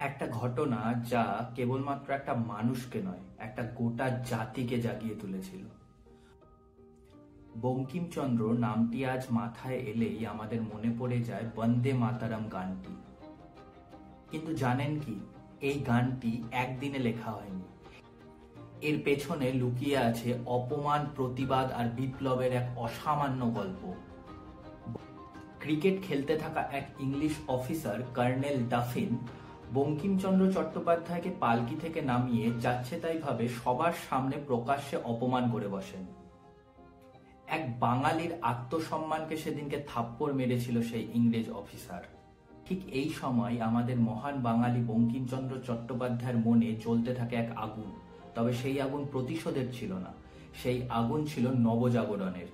একটা ঘটনা যা কেবলমাত্র একটা মানুষকে নয়, একটা গোটা জাতিকে জাগিয়ে তুলেছিল। বঙ্কিমচন্দ্র নামটি আজ মাথায় এলেই আমাদের মনে পড়ে যায় বন্দে মাতারাম গানটি। কিন্তু জানেন কি, এই গানটি একদিনে লেখা হয়নি। এর পেছনে লুকিয়ে আছে অপমান, প্রতিবাদ আর বিপ্লবের এক অসামান্য গল্প। ক্রিকেট খেলতে থাকা এক English officer colonel Duffin Bankimchandra চট্টোপাধ্যায়কে পালকি থেকে নামিয়ে যাচ্ছে তাই ভাবে সবার সামনে প্রকাশ্যে অপমান করে বসেন। এক বাঙালির আত্মসম্মানকে সেদিনকে থাপ্পড় মেরেছিল সেই ইংরেজ অফিসার। ঠিক এই সময় আমাদের মহান বাঙালি বঙ্কিমচন্দ্র চট্টোপাধ্যায়ের মনে জ্বলতে থাকে এক আগুন। তবে সেই আগুন প্রতিশোধের ছিল না, সেই আগুন ছিল নবজাগরণের।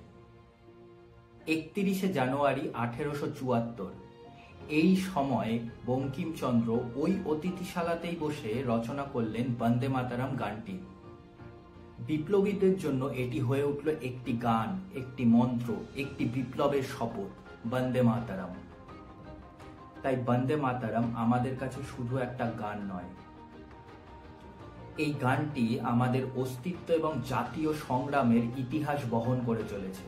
31শে জানুয়ারি 1874 এই সময় বঙ্কিমচন্দ্র ওই অতিথিশালাতেই বসে রচনা করলেন বন্দে মাতারাম গানটি। বিপ্লবীদের জন্য এটি হয়ে উঠল একটি গান, একটি মন্ত্র, একটি বিপ্লবের শপথ, বন্দে মাতারাম। তাই বন্দে মাতারাম আমাদের কাছে শুধু একটা গান নয়, এই গানটি আমাদের অস্তিত্ব এবং জাতীয় সংগ্রামের ইতিহাস বহন করে চলেছে।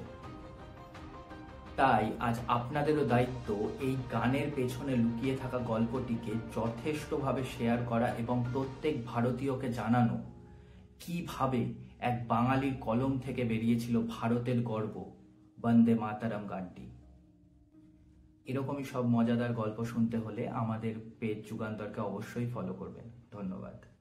তাই আজ আপনাদেরও দায়িত্ব এই গানের পেছনে লুকিয়ে থাকা গল্পটিকে যথেষ্টভাবে শেয়ার করা এবং প্রত্যেক ভারতীয়কে জানানো কিভাবে এক বাঙালির কলম থেকে বেরিয়েছিল ভারতের গর্ব, বন্দে মাতারাম গানটি। এরকমই সব মজাদার গল্প শুনতে হলে আমাদের পেজ যুগান্তরকে অবশ্যই ফলো করবেন। ধন্যবাদ।